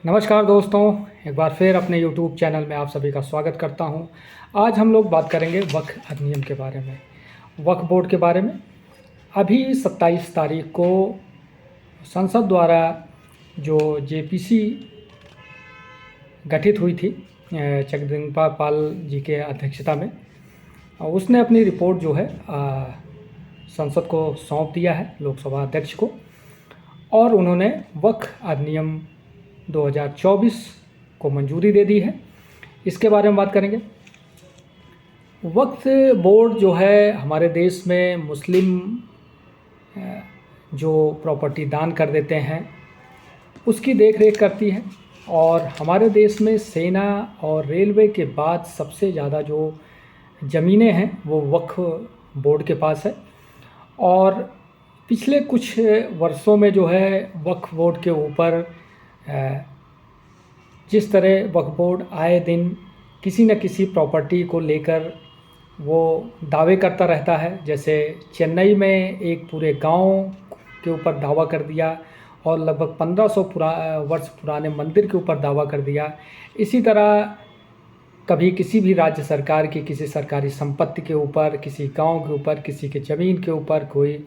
नमस्कार दोस्तों, एक बार फिर अपने YouTube चैनल में आप सभी का स्वागत करता हूं। आज हम लोग बात करेंगे वक्फ अधिनियम के बारे में, वक्फ बोर्ड के बारे में। अभी 27 तारीख को संसद द्वारा जो जेपीसी गठित हुई थी जगदम्बिका पाल जी के अध्यक्षता में, उसने अपनी रिपोर्ट जो है संसद को सौंप दिया है, लोकसभा अध्यक्ष को, और उन्होंने वक्फ अधिनियम 2024 को मंजूरी दे दी है। इसके बारे में बात करेंगे। वक्फ बोर्ड जो है हमारे देश में मुस्लिम जो प्रॉपर्टी दान कर देते हैं उसकी देख रेख करती है, और हमारे देश में सेना और रेलवे के बाद सबसे ज़्यादा जो ज़मीनें हैं वो वक्फ बोर्ड के पास है। और पिछले कुछ वर्षों में जो है वक्फ बोर्ड के ऊपर जिस तरह वक्फ बोर्ड आए दिन किसी न किसी प्रॉपर्टी को लेकर वो दावे करता रहता है। जैसे चेन्नई में एक पूरे गांव के ऊपर दावा कर दिया, और लगभग 1500 वर्ष पुराने मंदिर के ऊपर दावा कर दिया। इसी तरह कभी किसी भी राज्य सरकार की किसी सरकारी संपत्ति के ऊपर, किसी गांव के ऊपर, किसी के ज़मीन के ऊपर कोई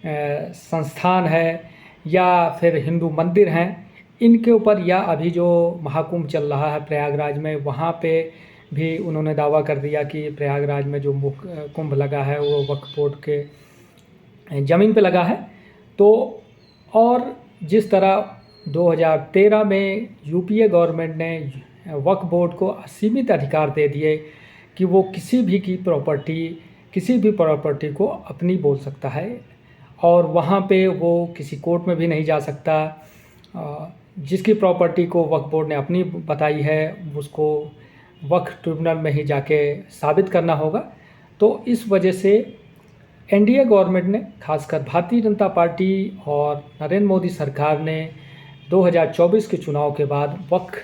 संस्थान है या फिर हिंदू मंदिर हैं, इनके ऊपर, या अभी जो महाकुंभ चल रहा है प्रयागराज में, वहाँ पे भी उन्होंने दावा कर दिया कि प्रयागराज में जो कुंभ लगा है वो वक्फ बोर्ड के ज़मीन पे लगा है। तो और जिस तरह 2013 में यूपीए गवर्नमेंट ने वक्फ बोर्ड को असीमित अधिकार दे दिए कि वो किसी भी प्रॉपर्टी को अपनी बोल सकता है, और वहाँ पे वो किसी कोर्ट में भी नहीं जा सकता। जिसकी प्रॉपर्टी को वक्फ बोर्ड ने अपनी बताई है उसको वक्फ ट्रिब्यूनल में ही जाके साबित करना होगा। तो इस वजह से एनडीए गवर्नमेंट ने, खासकर भारतीय जनता पार्टी और नरेंद्र मोदी सरकार ने 2024 के चुनाव के बाद वक्फ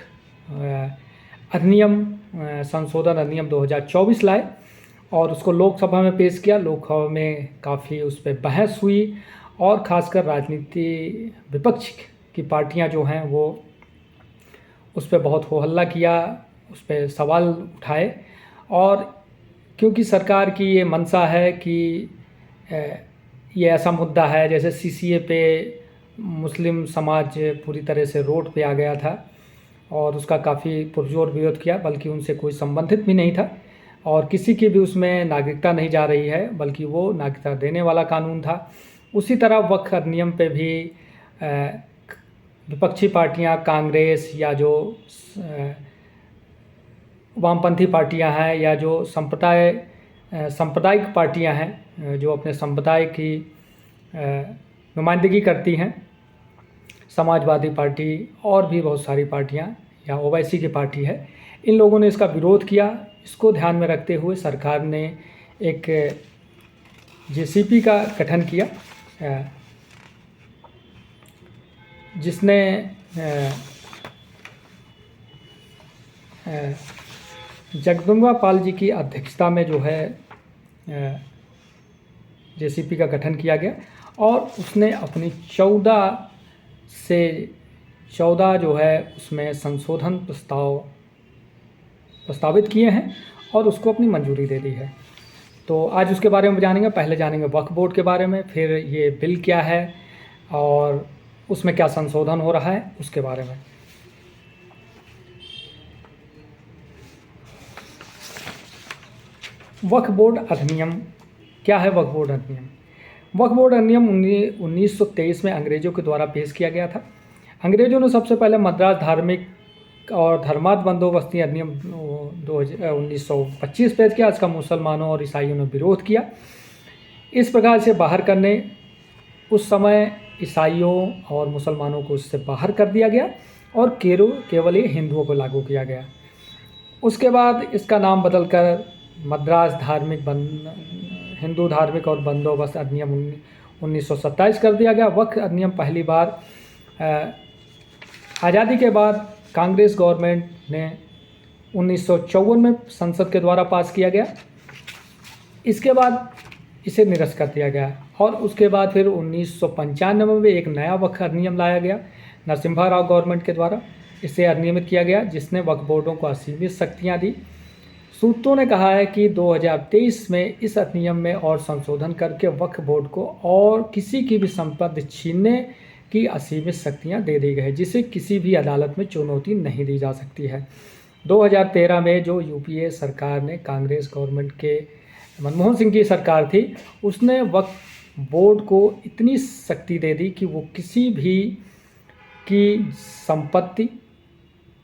अधिनियम संशोधन अधिनियम 2024 लाए और उसको लोकसभा में पेश किया। लोकसभा में काफ़ी उस पर बहस हुई, और ख़ासकर राजनीति विपक्ष की पार्टियां जो हैं वो उस पर बहुत हो हल्ला किया, उस पर सवाल उठाए। और क्योंकि सरकार की ये मंशा है कि ये ऐसा मुद्दा है, जैसे सीसीए पे मुस्लिम समाज पूरी तरह से रोड पे आ गया था और उसका काफ़ी पुरजोर विरोध किया, बल्कि उनसे कोई संबंधित भी नहीं था और किसी की भी उसमें नागरिकता नहीं जा रही है, बल्कि वो नागरिकता देने वाला कानून था। उसी तरह वक्फ अधिनियम पे भी विपक्षी पार्टियां, कांग्रेस या जो वामपंथी पार्टियां हैं या जो सांप्रदायिक पार्टियां हैं जो अपने संप्रदाय की नुमाइंदगी करती हैं, समाजवादी पार्टी और भी बहुत सारी पार्टियां या ओवैसी की पार्टी है, इन लोगों ने इसका विरोध किया। इसको ध्यान में रखते हुए सरकार ने एक जेसीपी का गठन किया, जिसने जगदम्बिका पाल जी की अध्यक्षता में जो है जेसीपी का गठन किया गया, और उसने अपनी 14 जो है उसमें संशोधन प्रस्तावित किए हैं और उसको अपनी मंजूरी दे दी है। तो आज उसके बारे में जानेंगे। पहले जानेंगे वक्फ बोर्ड के बारे में, फिर ये बिल क्या है और उसमें क्या संशोधन हो रहा है उसके बारे में। वक्फ बोर्ड अधिनियम क्या है? वक्फ बोर्ड अधिनियम वक्फ बोर्ड अधिनियम 1923 में अंग्रेजों के द्वारा पेश किया गया था। अंग्रेजों ने सबसे पहले मद्रास धार्मिक और धर्मार्थ बंदोबस्ती अधिनियम 1925 पेश किया। इसका मुसलमानों और ईसाइयों ने विरोध किया। इस प्रकार से बाहर करने, उस समय ईसाइयों और मुसलमानों को उससे बाहर कर दिया गया और केवल ये हिंदुओं को लागू किया गया। उसके बाद इसका नाम बदलकर मद्रास हिंदू धार्मिक और बंदोबस्त अधिनियम 1927 कर दिया गया। वक्फ अधिनियम पहली बार आज़ादी के बाद कांग्रेस गवर्नमेंट ने 1954 में संसद के द्वारा पास किया गया। इसके बाद इसे निरस्त कर दिया गया, और उसके बाद फिर 1995 में एक नया वक्फ अधिनियम लाया गया नरसिम्हा राव गवर्नमेंट के द्वारा, इसे अनियमित किया गया, जिसने वक्फ बोर्डों को असीमित शक्तियाँ दी। सूत्रों ने कहा है कि 2023 में इस अधिनियम में और संशोधन करके वक्फ बोर्ड को और किसी की भी संपत्ति छीनने की असीमित शक्तियां दे दी गई, जिसे किसी भी अदालत में चुनौती नहीं दी जा सकती है। 2013 में जो यूपीए सरकार ने, कांग्रेस गवर्नमेंट के मनमोहन सिंह की सरकार थी, उसने वक्फ बोर्ड को इतनी शक्ति दे दी कि वो किसी भी की संपत्ति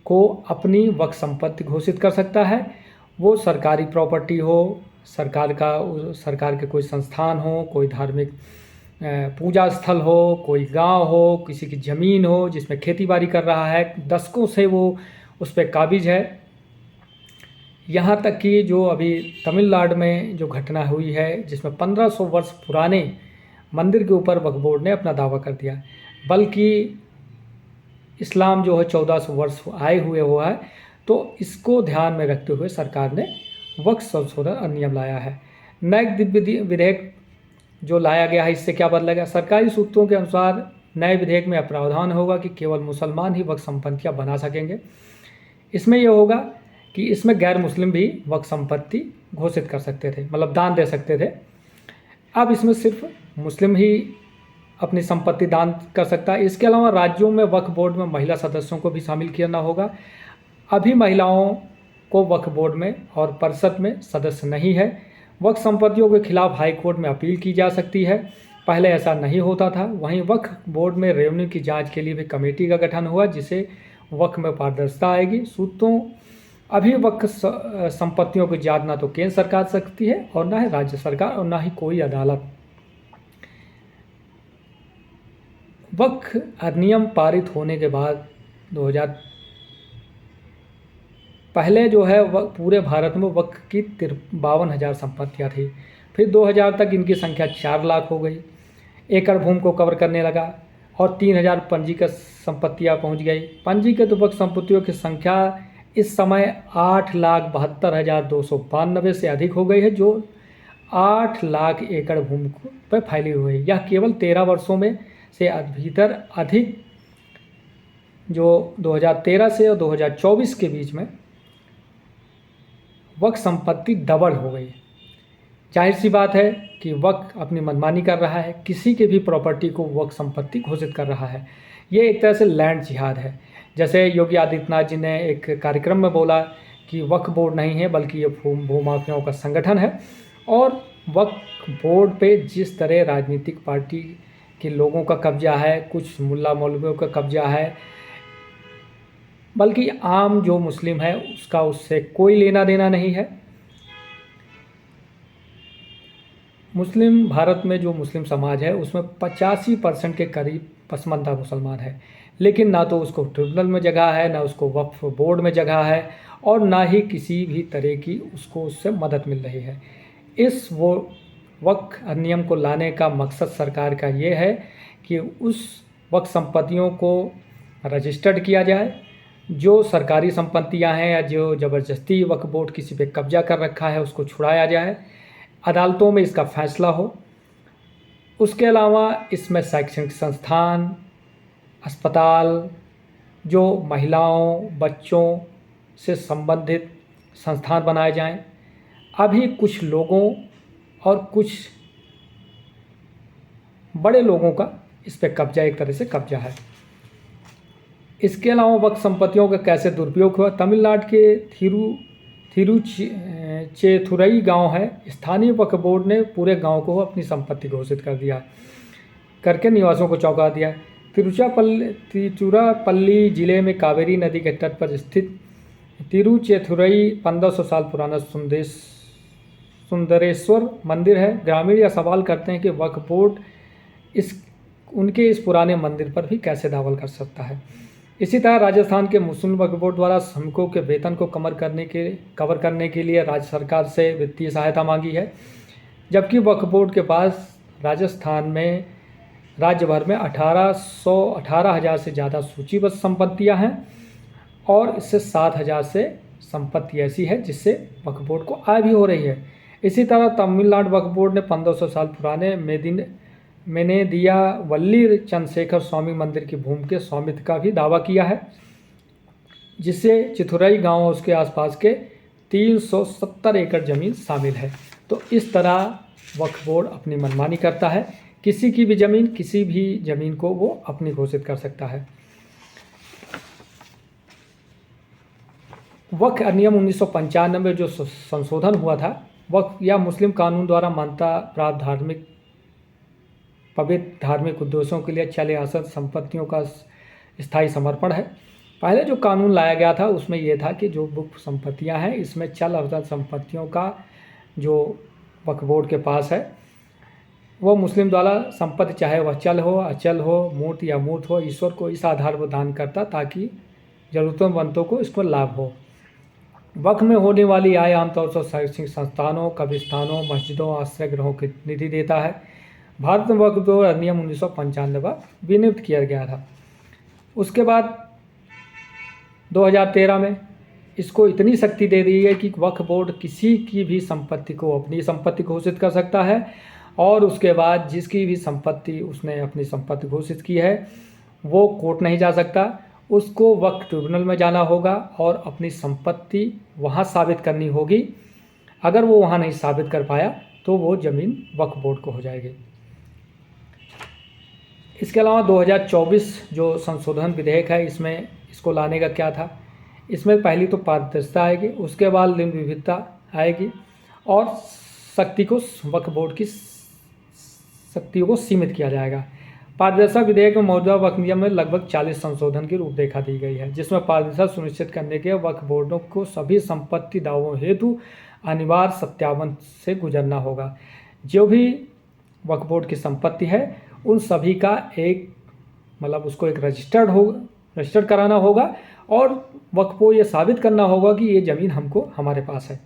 को अपनी वक्फ संपत्ति घोषित कर सकता है। वो सरकारी प्रॉपर्टी हो, सरकार के कोई संस्थान हो, कोई धार्मिक पूजा स्थल हो, कोई गांव हो, किसी की ज़मीन हो जिसमें खेती बाड़ी कर रहा है, दशकों से वो उस पर काबिज है। यहाँ तक कि जो अभी तमिलनाडु में जो घटना हुई है, जिसमें 1500 वर्ष पुराने मंदिर के ऊपर वक्फ बोर्ड ने अपना दावा कर दिया, बल्कि इस्लाम जो है 1400 वर्ष आए हुए हुआ है। तो इसको ध्यान में रखते हुए सरकार ने वक्फ संशोधन अधिनियम लाया है। नए विधेयक जो लाया गया है, इससे क्या बदलेगा? सरकारी सूत्रों के अनुसार नए विधेयक में प्रावधान होगा कि केवल मुसलमान ही वक्फ संपत्तियाँ बना सकेंगे। इसमें यह होगा कि इसमें गैर मुस्लिम भी वक्फ संपत्ति घोषित कर सकते थे, मतलब दान दे सकते थे। अब इसमें सिर्फ मुस्लिम ही अपनी संपत्ति दान कर सकता है। इसके अलावा राज्यों में वक्फ बोर्ड में महिला सदस्यों को भी शामिल करना होगा। अभी महिलाओं को वक्फ बोर्ड में और परिषद में सदस्य नहीं है। वक्फ संपत्तियों के खिलाफ हाई कोर्ट में अपील की जा सकती है, पहले ऐसा नहीं होता था। वहीं वक्फ बोर्ड में रेवेन्यू की जांच के लिए भी कमेटी का गठन हुआ, जिससे वक्फ में पारदर्शिता आएगी। सूत्रों अभी वक्फ संपत्तियों की जांच ना तो केंद्र सरकार सकती है और ना ही राज्य सरकार और ना ही कोई अदालत। वक्फ अधिनियम पारित होने के बाद 2000 पहले जो है पूरे भारत में वक्फ की 52,000 संपत्तियाँ थी। फिर 2000 तक इनकी संख्या 4 लाख हो गई, एकड़ भूमि को कवर करने लगा और 3000 पंजीकृत संपत्तियाँ पहुँच गई। पंजीकृत वक्फ संपत्तियों की संख्या इस समय 8,72,292 से अधिक हो गई है, जो 8 लाख एकड़ भूमि पर फैली हुई है। यह केवल 13 वर्षों में से भीतर अधिक, जो 2013 से और 2024 के बीच में वक्फ संपत्ति डबल हो गई। जाहिर सी बात है कि वक्फ अपनी मनमानी कर रहा है, किसी के भी प्रॉपर्टी को वक्फ संपत्ति घोषित कर रहा है। ये एक तरह से लैंड जिहाद है। जैसे योगी आदित्यनाथ जी ने एक कार्यक्रम में बोला कि वक्फ बोर्ड नहीं है बल्कि ये भूमाफियाओं का संगठन है। और वक्फ बोर्ड पे जिस तरह राजनीतिक पार्टी के लोगों का कब्जा है, कुछ मुल्ला मौलवियों का कब्जा है, बल्कि आम जो मुस्लिम है उसका उससे कोई लेना देना नहीं है। भारत में जो मुस्लिम समाज है उसमें 85% के करीब पसमानदा मुसलमान है, लेकिन ना तो उसको ट्रिब्यूनल में जगह है, ना उसको वक्फ बोर्ड में जगह है, और ना ही किसी भी तरह की उसको उससे मदद मिल रही है। इस वक्फ अधिनियम को लाने का मकसद सरकार का ये है कि उस वक्फ संपत्तियों को रजिस्टर्ड किया जाए, जो सरकारी संपत्तियां हैं या जो ज़बरदस्ती वक्फ बोर्ड किसी पे कब्जा कर रखा है उसको छुड़ाया जाए, अदालतों में इसका फैसला हो। उसके अलावा इसमें शैक्षणिक संस्थान, अस्पताल, जो महिलाओं बच्चों से संबंधित संस्थान बनाए जाएं। अभी कुछ लोगों और कुछ बड़े लोगों का इस पे कब्जा, एक तरह से कब्जा है। इसके अलावा वक्फ संपत्तियों का कैसे दुरुपयोग हुआ? तमिलनाडु के थिरुचेथुरई गांव है, स्थानीय वक्फ बोर्ड ने पूरे गांव को अपनी संपत्ति घोषित कर दिया, करके निवासियों को चौंका दिया। तिरुचिरापल्ली जिले में कावेरी नदी के तट पर स्थित तिरुचेथुरई 1500 साल पुराना सुंदरेश्वर मंदिर है। ग्रामीण यह सवाल करते हैं कि वक्फ बोर्ड उनके इस पुराने मंदिर पर भी कैसे दावा कर सकता है। इसी तरह राजस्थान के मुस्लिम वक्फ बोर्ड द्वारा श्रमिकों के वेतन को कवर करने के लिए राज्य सरकार से वित्तीय सहायता मांगी है, जबकि वक्फ बोर्ड के पास राजस्थान में राज्य भर में 18,000 से ज़्यादा सूचीबद्ध संपत्तियां हैं, और इससे 7,000 से संपत्ति ऐसी है जिससे वक्फ बोर्ड को आय भी हो रही है। इसी तरह तमिलनाडु वक्फ बोर्ड ने 1500 साल पुराने मेनेदियावल्ली चंद्रशेखर स्वामी मंदिर की भूमि के स्वामित्व का भी दावा किया है। जिससे चिथुरई गांव और उसके आसपास के 370 एकड़ ज़मीन शामिल है। तो इस तरह वक्फ बोर्ड अपनी मनमानी करता है, किसी की भी ज़मीन, किसी भी ज़मीन को वो अपनी घोषित कर सकता है। वक्फ अधिनियम 1995 में जो संशोधन हुआ था, वक्फ या मुस्लिम कानून द्वारा मान्यता प्राप्त पवित्र धार्मिक उद्देश्यों के लिए चल अचल संपत्तियों का स्थायी समर्पण है। पहले जो कानून लाया गया था उसमें यह था कि जो वक्फ संपत्तियां हैं, इसमें चल अचल संपत्तियों का जो वक्फ बोर्ड के पास है, वो मुस्लिम द्वारा संपत्ति, चाहे वह चल हो, अचल हो, मूर्त या मूर्त हो, ईश्वर को इस आधार पर दान करता ताकि ज़रूरतमंदों को इसको लाभ हो। वक्फ में होने वाली आय आमतौर पर शैक्षणिक संस्थानों, कब्रिस्तानों, मस्जिदों, आश्रय गृहों की निधि देता है। भारत में वक्फ बोर्ड अधिनियम 1995 विनियुक्त किया गया था। उसके बाद 2013 में इसको इतनी शक्ति दे दी है कि वक्फ बोर्ड किसी की भी संपत्ति को अपनी संपत्ति घोषित कर सकता है, और उसके बाद जिसकी भी संपत्ति उसने अपनी संपत्ति घोषित की है वो कोर्ट नहीं जा सकता, उसको वक्फ ट्रिब्यूनल में जाना होगा और अपनी संपत्ति वहाँ साबित करनी होगी। अगर वो वहाँ नहीं साबित कर पाया तो वो ज़मीन वक्फ बोर्ड को हो जाएगी। इसके अलावा 2024 जो संशोधन विधेयक है, इसमें इसको लाने का क्या था, इसमें पहली तो पारदर्शिता आएगी, उसके बाद लिंग विविधता आएगी और शक्ति को वक्फ बोर्ड की शक्तियों को सीमित किया जाएगा। पारदर्शिता विधेयक में मौजूदा वक्फ नियम में लगभग 40 संशोधन की रूपरेखा दी गई है, जिसमें पारदर्शिता सुनिश्चित करने के वक्फ बोर्डों को सभी संपत्ति दावों हेतु अनिवार्य सत्यापन से गुजरना होगा। जो भी वक्फ बोर्ड की संपत्ति है उन सभी का उसको एक रजिस्टर्ड कराना होगा और वक्फ को ये साबित करना होगा कि ये ज़मीन हमारे पास है,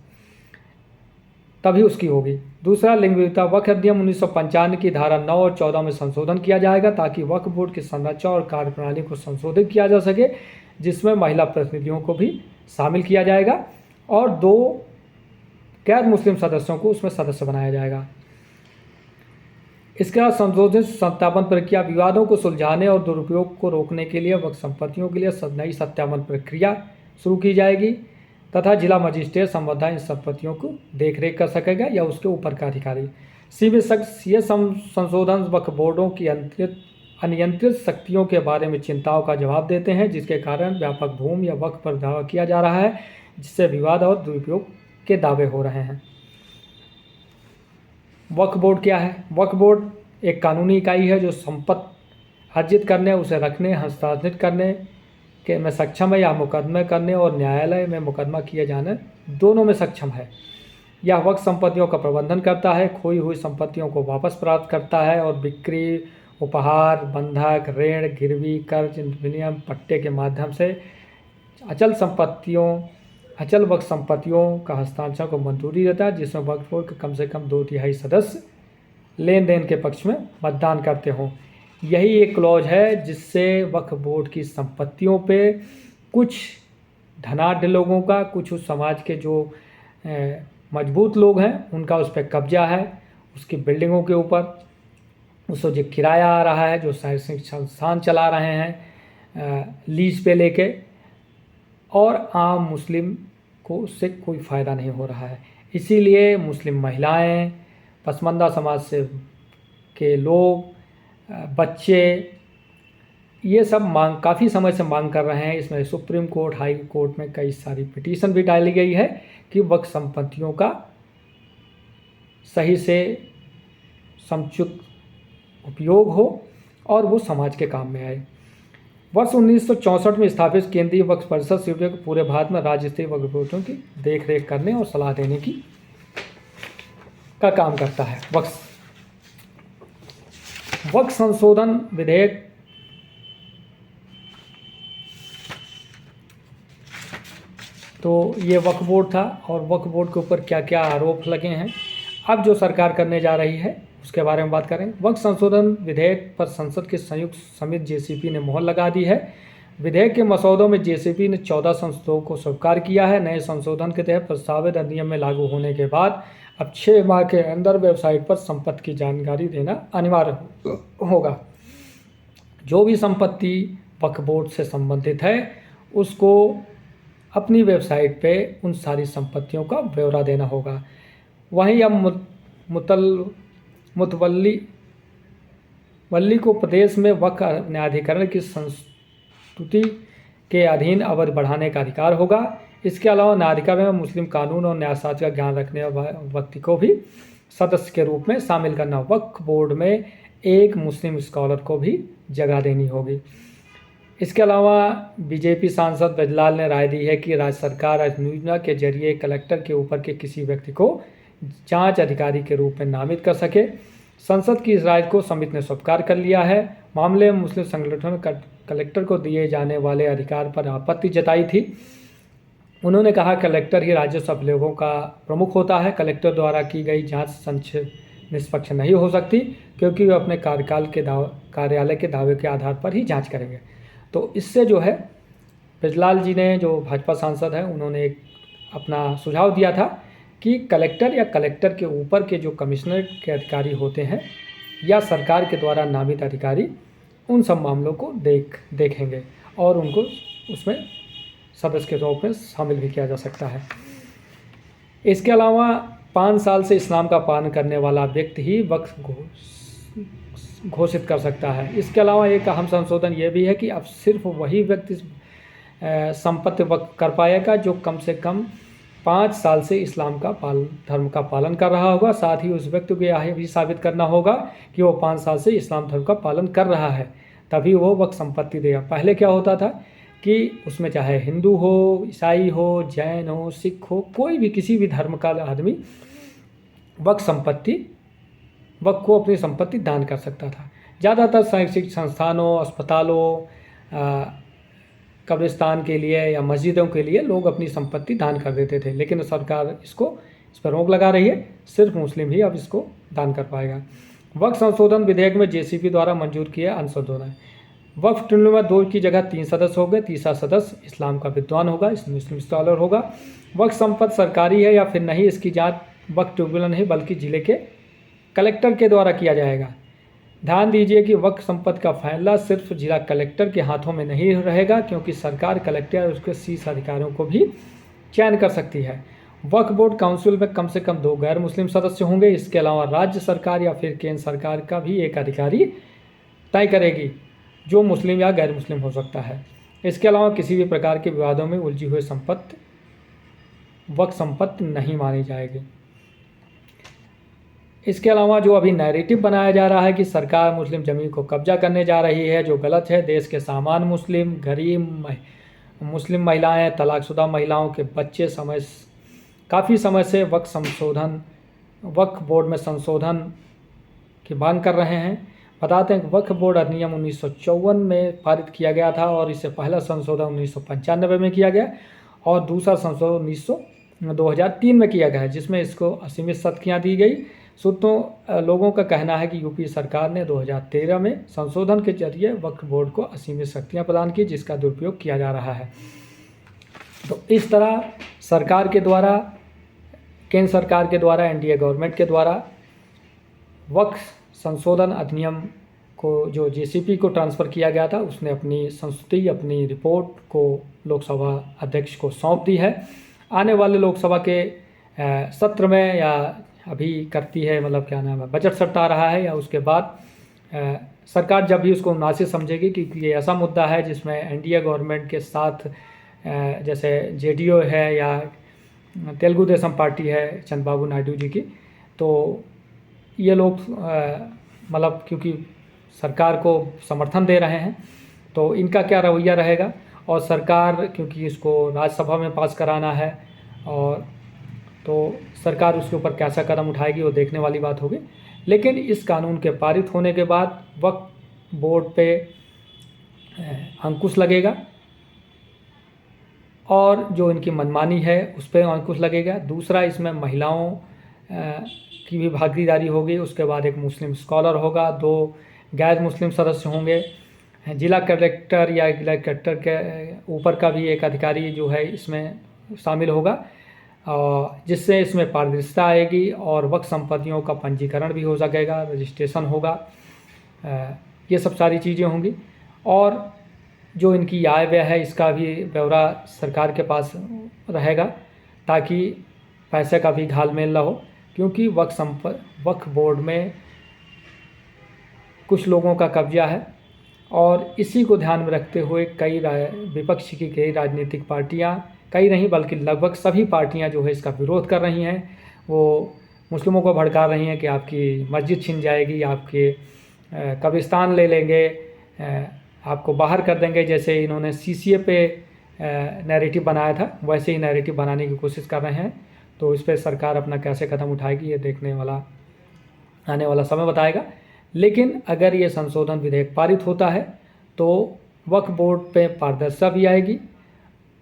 तभी उसकी होगी। दूसरा, लिंग विविधता। वक्फ अधिनियम 1995 की धारा 9 और 14 में संशोधन किया जाएगा ताकि वक्फ बोर्ड की संरचना और कार्यप्रणाली को संशोधित किया जा सके, जिसमें महिला प्रतिनिधियों को भी शामिल किया जाएगा और 2 गैर मुस्लिम सदस्यों को उसमें सदस्य बनाया जाएगा। इसके बाद संशोधित सत्यापन प्रक्रिया। विवादों को सुलझाने और दुरुपयोग को रोकने के लिए वक्फ संपत्तियों के लिए नई सत्यापन प्रक्रिया शुरू की जाएगी तथा जिला मजिस्ट्रेट संबंधित इन संपत्तियों को देखरेख कर सकेगा या उसके ऊपर का अधिकारी। ये संशोधन वक्फ बोर्डों की अनियंत्रित शक्तियों के बारे में चिंताओं का जवाब देते हैं, जिसके कारण व्यापक भूमि या वक्फ पर दावा किया जा रहा है, जिससे विवाद और दुरुपयोग के दावे हो रहे हैं। वक्फ बोर्ड क्या है? वक्फ बोर्ड एक कानूनी इकाई है जो संपत्ति अर्जित करने, उसे रखने, हस्तांतरित करने के में सक्षम है या मुकदमे करने और न्यायालय में मुकदमा किए जाने दोनों में सक्षम है। यह वक्फ संपत्तियों का प्रबंधन करता है, खोई हुई संपत्तियों को वापस प्राप्त करता है और बिक्री, उपहार, बंधक, ऋण, गिरवी, कर्ज, विनिमय, पट्टे के माध्यम से अचल वक्फ संपत्तियों का हस्तांतरण को मंजूरी देता है, जिसमें वक्फ बोर्ड के कम से कम 2/3 सदस्य लेन देन के पक्ष में मतदान करते हों। यही एक क्लॉज है जिससे वक्फ बोर्ड की संपत्तियों पे कुछ धनाढ्य लोगों का, कुछ उस समाज के जो मजबूत लोग हैं उनका उस पर कब्जा है, उसकी बिल्डिंगों के ऊपर, उसको जो किराया आ रहा है, जो शैक्षणिक संस्थान चला रहे हैं लीज पे लेके, और आम मुस्लिम को उससे कोई फ़ायदा नहीं हो रहा है। इसीलिए मुस्लिम महिलाएं, पसमानदा समाज से के लोग, बच्चे, ये सब काफ़ी समय से मांग कर रहे हैं। इसमें सुप्रीम कोर्ट, हाई कोर्ट में कई सारी पिटीशन भी डाली गई है कि वक्फ संपत्तियों का सही से समुचित उपयोग हो और वो समाज के काम में आए। वर्ष 1964 में स्थापित केंद्रीय वक्फ परिषद शिवलिया को पूरे भारत में राज्य स्तरीय वक्फ बोर्डों की देखरेख करने और सलाह देने का काम करता है। वक्फ संशोधन विधेयक तो ये वक्फ बोर्ड था और वक्फ बोर्ड के ऊपर क्या क्या आरोप लगे हैं, अब जो सरकार करने जा रही है उसके बारे में बात करें। वक्फ संशोधन विधेयक पर संसद के संयुक्त समिति जेसीपी ने मोहर लगा दी है। विधेयक के मसौदों में जेसीपी ने 14 संशोधनों को स्वीकार किया है। नए संशोधन के तहत प्रस्तावित अधिनियम में लागू होने के बाद अब 6 माह के अंदर वेबसाइट पर संपत्ति की जानकारी देना अनिवार्य होगा। जो भी संपत्ति वक्फ बोर्ड से संबंधित है उसको अपनी वेबसाइट पे उन सारी संपत्तियों का ब्यौरा देना होगा। वहीं अब मुतवल्ली को प्रदेश में वक्फ न्यायाधिकरण की संस्तुति के अधीन अवधि बढ़ाने का अधिकार होगा। इसके अलावा न्यायाधिकरण में मुस्लिम कानून और न्यायशास्त्र का ज्ञान रखने वाले व्यक्ति को भी सदस्य के रूप में शामिल करना। वक्फ बोर्ड में एक मुस्लिम स्कॉलर को भी जगह देनी होगी। इसके अलावा बीजेपी सांसद ब्रजलाल ने राय दी है कि राज्य सरकार अधिसूचना के जरिए कलेक्टर के ऊपर के किसी व्यक्ति को जांच अधिकारी के रूप में नामित कर सके। संसद की इस राय को समिति ने स्वीकार कर लिया है। मामले में मुस्लिम संगठनों ने कलेक्टर को दिए जाने वाले अधिकार पर आपत्ति जताई थी। उन्होंने कहा कलेक्टर ही राजस्व अभिलेखों का प्रमुख होता है। कलेक्टर द्वारा की गई जांच निष्पक्ष नहीं हो सकती क्योंकि वे अपने कार्यालय के दावे के आधार पर ही जांच करेंगे। तो इससे जो है ब्रजलाल जी ने, जो भाजपा सांसद हैं, उन्होंने एक अपना सुझाव दिया था कि कलेक्टर या कलेक्टर के ऊपर के जो कमिश्नर के अधिकारी होते हैं या सरकार के द्वारा नामित अधिकारी उन सब मामलों को देखेंगे और उनको उसमें सदस्य के रूप में शामिल भी किया जा सकता है। इसके अलावा 5 साल से इस्लाम का पालन करने वाला व्यक्ति ही वक्फ घोषित कर सकता है। इसके अलावा एक अहम संशोधन ये भी है कि अब सिर्फ वही व्यक्ति संपत्ति वक्फ कर पाएगा जो कम से कम 5 साल से इस्लाम का धर्म का पालन कर रहा होगा। साथ ही उस व्यक्ति को यह भी साबित करना होगा कि वो 5 साल से इस्लाम धर्म का पालन कर रहा है, तभी वो वक्फ संपत्ति देगा। पहले क्या होता था कि उसमें चाहे हिंदू हो, ईसाई हो, जैन हो, सिख हो, कोई भी किसी भी धर्म का आदमी वक्फ को अपनी संपत्ति दान कर सकता था। ज़्यादातर शैक्षिक संस्थानों, अस्पतालों, कब्रिस्तान के लिए या मस्जिदों के लिए लोग अपनी संपत्ति दान कर देते थे, लेकिन सरकार इस पर रोक लगा रही है। सिर्फ मुस्लिम ही अब इसको दान कर पाएगा। वक्फ संशोधन विधेयक में जेसीपी द्वारा मंजूर किया अंशोधन है। वक्फ ट्रिब्यूनल में 2 की जगह 3 सदस्य हो गए। तीसरा सदस्य इस्लाम का विद्वान होगा, इसमें मुस्लिम स्कॉलर होगा। वक्फ संपत्ति सरकारी है या फिर नहीं, इसकी जांच वक्फ ट्रिब्यूनल नहीं बल्कि जिले के कलेक्टर के द्वारा किया जाएगा। ध्यान दीजिए कि वक्फ संपत्ति का फैसला सिर्फ जिला कलेक्टर के हाथों में नहीं रहेगा, क्योंकि सरकार कलेक्टर और उसके शीर्ष अधिकारियों को भी चयन कर सकती है। वक्फ बोर्ड काउंसिल में कम से कम 2 गैर मुस्लिम सदस्य होंगे। इसके अलावा राज्य सरकार या फिर केंद्र सरकार का भी एक अधिकारी तय करेगी जो मुस्लिम या गैर मुस्लिम हो सकता है। इसके अलावा किसी भी प्रकार के विवादों में उलझी हुई संपत्ति वक्फ संपत्ति नहीं मानी जाएगी। इसके अलावा जो अभी नैरेटिव बनाया जा रहा है कि सरकार मुस्लिम ज़मीन को कब्जा करने जा रही है, जो गलत है। देश के सामान्य मुस्लिम, गरीब मुस्लिम महिलाएं, तलाकशुदा महिलाओं के बच्चे काफ़ी समय से वक्फ बोर्ड में संशोधन की मांग कर रहे हैं। बताते हैं कि वक्फ बोर्ड अधिनियम 1954 में पारित किया गया था और इससे पहला संशोधन 1995 में किया गया और दूसरा संशोधन 2003 में किया गया है, जिसमें इसको असीमित शक्तियाँ दी गई। लोगों का कहना है कि यूपी सरकार ने 2013 में संशोधन के जरिए वक्फ बोर्ड को असीमित शक्तियाँ प्रदान की, जिसका दुरुपयोग किया जा रहा है। तो इस तरह सरकार के द्वारा, केंद्र सरकार के द्वारा, एनडीए गवर्नमेंट के द्वारा वक्फ संशोधन अधिनियम को जो जेसीपी को ट्रांसफ़र किया गया था, उसने अपनी संस्तुति, अपनी रिपोर्ट को लोकसभा अध्यक्ष को सौंप दी है। आने वाले लोकसभा के सत्र में या अभी करती है, मतलब क्या नाम है, बजट सत्र आ रहा है, या उसके बाद सरकार जब भी उसको मुनासिब समझेगी, क्योंकि ये ऐसा मुद्दा है जिसमें एनडीए गवर्नमेंट के साथ जैसे जेडीयू है या तेलुगु देशम पार्टी है चंद्रबाबू नायडू जी की, तो ये लोग मतलब क्योंकि सरकार को समर्थन दे रहे हैं, तो इनका क्या रवैया रहेगा। और सरकार क्योंकि इसको राज्यसभा में पास कराना है, और तो सरकार उसके ऊपर कैसा कदम उठाएगी वो देखने वाली बात होगी। लेकिन इस कानून के पारित होने के बाद वक्फ बोर्ड पे अंकुश लगेगा और जो इनकी मनमानी है उस पर अंकुश लगेगा। दूसरा, इसमें महिलाओं की भी भागीदारी होगी। उसके बाद एक मुस्लिम स्कॉलर होगा, 2 गैर मुस्लिम सदस्य होंगे, जिला कलेक्टर या जिला कलेक्टर के ऊपर का भी एक अधिकारी जो है इसमें शामिल होगा, जिससे इसमें पारदर्शिता आएगी और वक्फ संपत्तियों का पंजीकरण भी हो सकेगा, रजिस्ट्रेशन होगा, ये सब सारी चीज़ें होंगी। और जो इनकी आय व्यय है इसका भी ब्यौरा सरकार के पास रहेगा, ताकि पैसे का भी घालमेल ना हो। क्योंकि वक्फ बोर्ड में कुछ लोगों का कब्जा है, और इसी को ध्यान में रखते हुए विपक्ष की कई राजनीतिक पार्टियां, कई नहीं बल्कि लगभग सभी पार्टियां जो है इसका विरोध कर रही हैं। वो मुस्लिमों को भड़का रही हैं कि आपकी मस्जिद छिन जाएगी, आपके कब्रिस्तान ले लेंगे, आपको बाहर कर देंगे। जैसे इन्होंने सीसीए पे नैरेटिव बनाया था, वैसे ही नैरेटिव बनाने की कोशिश कर रहे हैं। तो इस पर सरकार अपना कैसे कदम उठाएगी ये आने वाला समय बताएगा। लेकिन अगर ये संशोधन विधेयक पारित होता है तो वक्फ बोर्ड पे पारदर्शिता भी आएगी।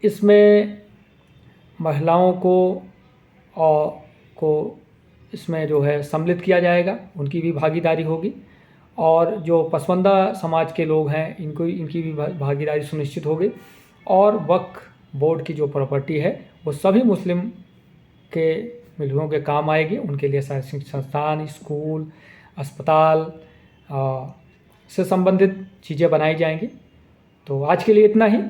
इसमें महिलाओं को इसमें जो है सम्मिलित किया जाएगा, उनकी भी भागीदारी होगी, और जो पसमानदा समाज के लोग हैं इनकी भी भागीदारी सुनिश्चित होगी। और वक्फ बोर्ड की जो प्रॉपर्टी है वो सभी मुस्लिम के लोगों के काम आएगी। उनके लिए शैक्षणिक संस्थान, स्कूल, अस्पताल से संबंधित चीज़ें बनाई जाएंगी। तो आज के लिए इतना ही।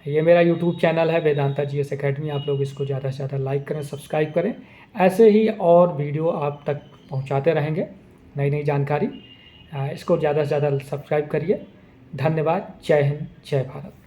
ये मेरा यूट्यूब चैनल है वेदांता जीएस एकेडमी, आप लोग इसको ज़्यादा से ज़्यादा लाइक करें, सब्सक्राइब करें। ऐसे ही और वीडियो आप तक पहुंचाते रहेंगे, नई नई जानकारी। इसको ज़्यादा से ज़्यादा सब्सक्राइब करिए। धन्यवाद। जय हिंद, जय भारत।